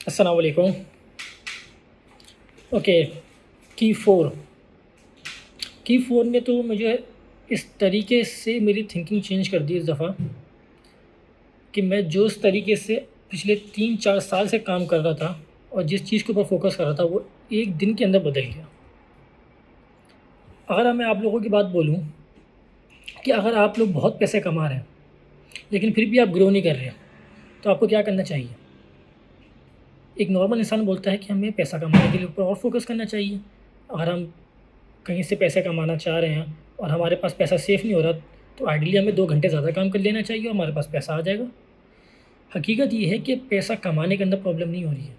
अस्सलाम वालेकुम। ओके, की फ़ोर ने तो मुझे इस तरीके से मेरी थिंकिंग चेंज कर दी इस दफ़ा कि मैं जो इस तरीके से पिछले 3-4 साल से काम कर रहा था और जिस चीज़ के ऊपर फ़ोकस कर रहा था वो एक दिन के अंदर बदल गया। अगर मैं आप लोगों की बात बोलूँ कि अगर आप लोग बहुत पैसे कमा रहे हैं, लेकिन फिर भी आप ग्रो नहीं कर रहे हैं, तो आपको क्या करना चाहिए? एक नॉर्मल इंसान बोलता है कि हमें पैसा कमाने के लिए ऊपर और फ़ोकस करना चाहिए। अगर हम कहीं से पैसा कमाना चाह रहे हैं और हमारे पास पैसा सेफ़ नहीं हो रहा, तो आइडियली हमें 2 घंटे ज़्यादा काम कर लेना चाहिए और हमारे पास पैसा आ जाएगा। हकीकत ये है कि पैसा कमाने के अंदर प्रॉब्लम नहीं हो रही है।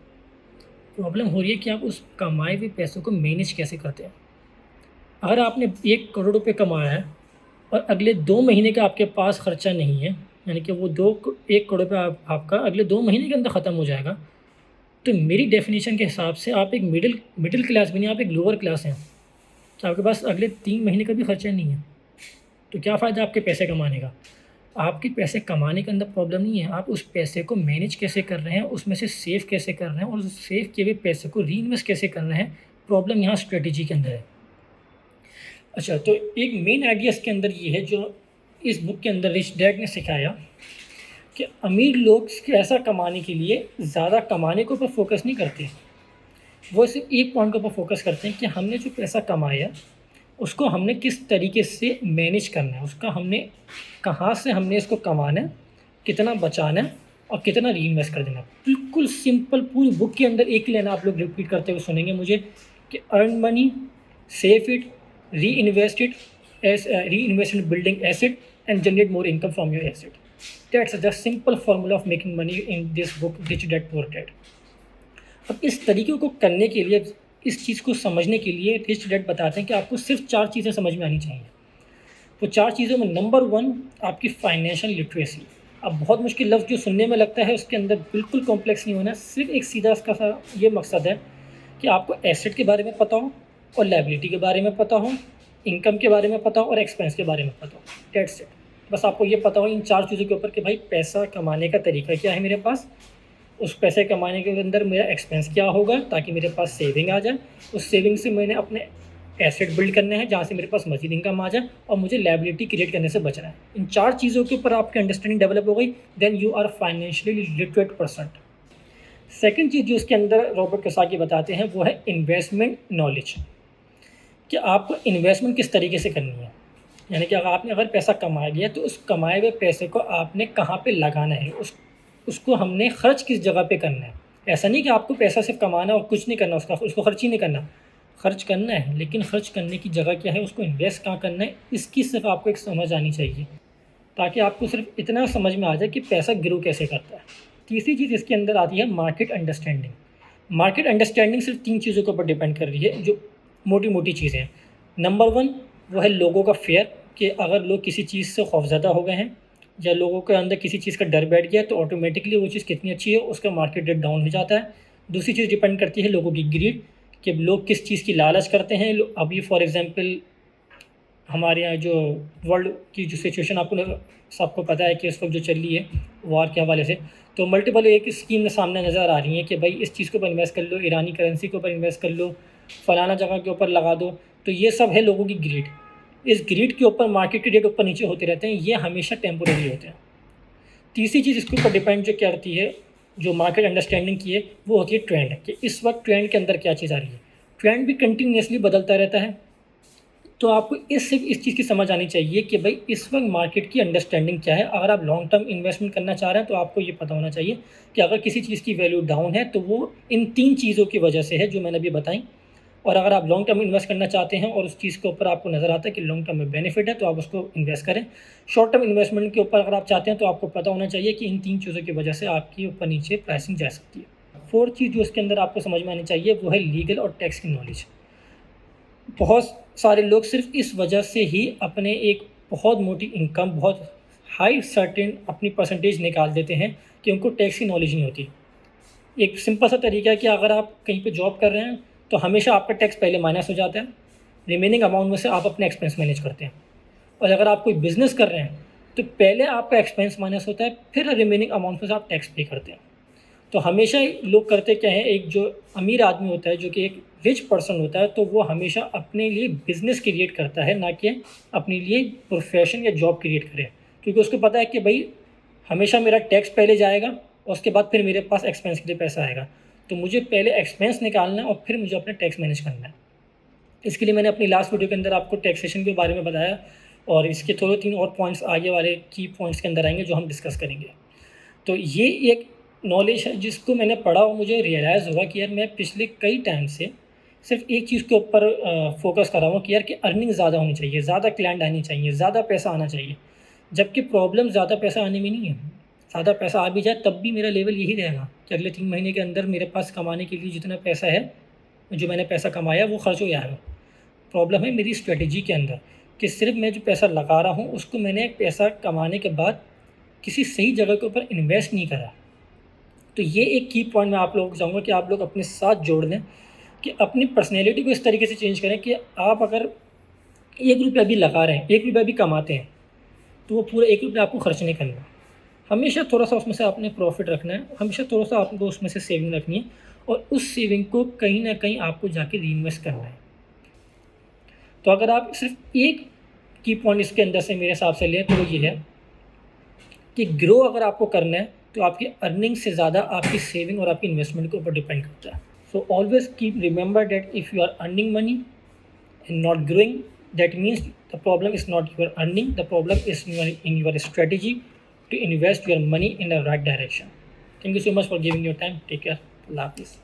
प्रॉब्लम हो रही है कि आप उस कमाए हुए पैसों को मैनेज कैसे करते हैं। अगर आपने 1 करोड़ रुपए कमाया है और अगले 2 महीने का आपके पास खर्चा नहीं है, यानी कि वो 1 करोड़ रुपए आपका अगले 2 महीने के अंदर ख़त्म हो जाएगा, तो मेरी डेफ़िनिशन के हिसाब से आप एक मिडल मिडल क्लास भी नहीं, आप एक लोअर क्लास हैं। तो आपके पास अगले 3 महीने का भी खर्चा नहीं है। तो क्या फ़ायदा आपके पैसे कमाने का? आपके पैसे कमाने के अंदर प्रॉब्लम नहीं है, आप उस पैसे को मैनेज कैसे कर रहे हैं, उसमें से सेव कैसे कर रहे हैं और उस सेव किए हुए पैसे को रीइन्वेस्ट कैसे कर रहे हैं, प्रॉब्लम यहाँ स्ट्रैटेजी के अंदर है। अच्छा, तो एक मेन आइडिया इसके अंदर ये है जो इस बुक के अंदर रिच डैड ने सिखाया कि अमीर लोग पैसा कमाने के लिए ज़्यादा कमाने के ऊपर फ़ोकस नहीं करते। वो सिर्फ़ एक पॉइंट के ऊपर फ़ोकस करते हैं कि हमने जो पैसा कमाया उसको हमने किस तरीके से मैनेज करना है, उसका हमने कहाँ से हमने इसको कमाना है, कितना बचाना है और कितना रीइन्वेस्ट कर देना है। बिल्कुल सिंपल पूरी बुक के अंदर एक ही लाइन आप लोग रिपीट करते हुए सुनेंगे मुझे कि earn money, save it, reinvest it reinvest in building asset and generate more income from your asset. That's the simple formula of making money in this book rich dad poor dad. अब इस तरीके को करने के लिए, इस चीज़ को समझने के लिए रिच डैड बताते हैं कि आपको सिर्फ़ 4 चीज़ें समझ में आनी चाहिए। वो 4 चीज़ों में नंबर 1 आपकी फाइनेंशियल लिटरेसी। अब बहुत मुश्किल लफ़्ज़ जो सुनने में लगता है उसके अंदर बिल्कुल कॉम्प्लेक्स नहीं होना, सिर्फ़ एक सीधा इसका सा ये मकसद है कि आपको एसेट के बारे में पता हो और लायबिलिटी के बारे में पता हो, इनकम के बारे में पता हो और एक्सपेंस के बारे में पता हो। That's it. बस आपको ये पता हो इन 4 चीज़ों के ऊपर कि भाई पैसा कमाने का तरीका क्या है मेरे पास, उस पैसे कमाने के अंदर मेरा एक्सपेंस क्या होगा ताकि मेरे पास सेविंग आ जाए, उस सेविंग से मैंने अपने एसेट बिल्ड करने हैं जहाँ से मेरे पास मज़ीद इनकम आ जाए और मुझे लायबिलिटी क्रिएट करने से बचना है। इन 4 चीज़ों के ऊपर आपकी अंडरस्टैंडिंग डेवलप हो गई, then you are financially literate person. Second चीज़ जो इसके अंदर रॉबर्ट कियोसाकी बताते हैं वो है इन्वेस्टमेंट नॉलेज, कि आपको इन्वेस्टमेंट किस तरीके से करनी है। यानी कि अगर पैसा कमाया गया तो उस कमाए हुए पैसे को आपने कहाँ पे लगाना है, उसको हमने खर्च किस जगह पे करना है। ऐसा नहीं कि आपको पैसा सिर्फ कमाना और कुछ नहीं करना, उसको खर्च ही नहीं करना। खर्च करना है, लेकिन खर्च करने की जगह क्या है, उसको इन्वेस्ट कहाँ करना है, इसकी सिर्फ आपको एक समझ आनी चाहिए, ताकि आपको सिर्फ इतना समझ में आ जाए कि पैसा ग्रो कैसे करता है। तीसरी चीज़ इसके अंदर आती है मार्केट अंडरस्टैंडिंग। मार्केट अंडरस्टैंडिंग सिर्फ 3 चीज़ों के ऊपर डिपेंड कर रही है, जो मोटी-मोटी चीज़ें हैं। नंबर 1 वो है लोगों का फ़ियर, कि अगर लोग किसी चीज़ से खौफ़ज़दा हो गए हैं या लोगों के अंदर किसी चीज़ का डर बैठ गया, तो ऑटोमेटिकली वो चीज़ कितनी अच्छी है उसका मार्केट रेट डाउन हो जाता है। दूसरी चीज़ डिपेंड करती है लोगों की ग्रीड, कि लोग किस चीज़ की लालच करते हैं। अभी फॉर एग्ज़ाम्पल हमारे यहाँ जो वर्ल्ड की जो सिचुएशन सबको पता है कि इस वक्त जो चल रही है वॉर के हवाले से, तो मल्टीपल एक स्कीम सामने नज़र आ रही है कि भाई इस चीज़ के ऊपर इन्वेस्ट कर लो, ईरानी करेंसी के ऊपर इन्वेस्ट कर लो, फ़लाना जगह के ऊपर लगा दो। तो ये सब है लोगों की ग्रीड। इस ग्रिड के ऊपर मार्केट के रेट ऊपर नीचे होते रहते हैं, ये हमेशा टेम्पोरेरी होते हैं। तीसरी चीज़ इसके ऊपर डिपेंड जो करती है, जो मार्केट अंडरस्टैंडिंग की है, वो होती है ट्रेंड, कि इस वक्त ट्रेंड के अंदर क्या चीज़ आ रही है। ट्रेंड भी कंटिन्यूसली बदलता रहता है, तो आपको सिर्फ इस चीज़ की समझ आनी चाहिए कि भाई इस वक्त मार्केट की अंडरस्टैंडिंग क्या है। अगर आप लॉन्ग टर्म इन्वेस्टमेंट करना चाह रहे हैं तो आपको ये पता होना चाहिए कि अगर किसी चीज़ की वैल्यू डाउन है तो वो इन 3 चीज़ों की वजह से है जो मैंने अभी बताई। और अगर आप लॉन्ग टर्म इन्वेस्ट करना चाहते हैं और उस चीज़ के ऊपर आपको नज़र आता है कि लॉन्ग टर्म में बेनिफिट है, तो आप उसको इन्वेस्ट करें। शॉर्ट टर्म इन्वेस्टमेंट के ऊपर अगर आप चाहते हैं तो आपको पता होना चाहिए कि इन 3 चीज़ों की वजह से आपकी ऊपर नीचे प्राइसिंग जा सकती है। फोर्थ चीज़ जो इसके अंदर आपको समझ में आनी चाहिए वो है लीगल और टैक्स की नॉलेज। बहुत सारे लोग सिर्फ इस वजह से ही अपने एक बहुत मोटी इनकम, बहुत हाई सर्टेन अपनी परसेंटेज निकाल देते हैं कि उनको टैक्स की नॉलेज नहीं होती। एक सिंपल सा तरीका है कि अगर आप कहीं पे जॉब कर रहे हैं तो हमेशा आपका टैक्स पहले माइनस हो जाता है, रिमेनिंग अमाउंट में से आप अपने एक्सपेंस मैनेज करते हैं। और अगर आप कोई बिज़नेस कर रहे हैं तो पहले आपका एक्सपेंस माइनस होता है, फिर रिमेनिंग अमाउंट में से आप टैक्स पे करते हैं। तो हमेशा लोग करते क्या है, एक जो अमीर आदमी होता है, जो कि एक रिच पर्सन होता है, तो वो हमेशा अपने लिए बिज़नेस क्रिएट करता है, ना कि अपने लिए प्रोफेशन या जॉब क्रिएट करे, क्योंकि उसको पता है कि भाई हमेशा मेरा टैक्स पहले जाएगा और उसके बाद फिर मेरे पास एक्सपेंस के लिए पैसा आएगा। तो मुझे पहले एक्सपेंस निकालना है और फिर मुझे अपना टैक्स मैनेज करना है। इसके लिए मैंने अपनी लास्ट वीडियो के अंदर आपको टैक्सेशन के बारे में बताया, और इसके थोड़े 3 और पॉइंट्स आगे वाले की पॉइंट्स के अंदर आएंगे जो हम डिस्कस करेंगे। तो ये एक नॉलेज है जिसको मैंने पढ़ा और मुझे रियलाइज़ हुआ कि यार मैं पिछले कई टाइम से सिर्फ एक चीज़ के ऊपर फोकस कर रहा हूँ कि यार कि अर्निंग ज़्यादा होनी चाहिए, ज़्यादा क्लाइंट आनी चाहिए, ज़्यादा पैसा आना चाहिए, जबकि प्रॉब्लम ज़्यादा पैसा आने में नहीं है। ज़्यादा पैसा आ भी जाए तब भी मेरा लेवल यही रहेगा कि अगले 3 महीने के अंदर मेरे पास कमाने के लिए जितना पैसा है, जो मैंने पैसा कमाया वो खर्च हो जाएगा। प्रॉब्लम है मेरी स्ट्रेटजी के अंदर कि सिर्फ मैं जो पैसा लगा रहा हूँ उसको मैंने पैसा कमाने के बाद किसी सही जगह के ऊपर इन्वेस्ट नहीं करा। तो ये एक की पॉइंट मैं आप लोगों को चाहूँगा कि आप लोग अपने साथ जोड़ लें, कि अपनी पर्सनैलिटी को इस तरीके से चेंज करें कि आप अगर ₹1 भी लगा रहे हैं, ₹1 भी कमाते हैं, तो वो पूरा ₹1 आपको खर्च नहीं करना। हमेशा थोड़ा-सा उसमें से आपने प्रॉफ़िट रखना है, हमेशा थोड़ा-सा आपको उसमें से सेविंग रखनी है, और उस सेविंग को कहीं न कहीं आपको जाके रीइन्वेस्ट करना है। तो अगर आप सिर्फ एक की पॉइंट इसके अंदर से मेरे हिसाब से लें तो वो ये है कि ग्रो अगर आपको करना है तो आपकी अर्निंग से ज़्यादा आपकी सेविंग और आपकी इन्वेस्टमेंट के ऊपर डिपेंड करता है। So always keep remember that if you are earning money and not growing, that means the problem is not your earning, the problem is in your strategy to invest your money in the right direction. Thank you so much for giving your time. Take care. Allah Hafiz.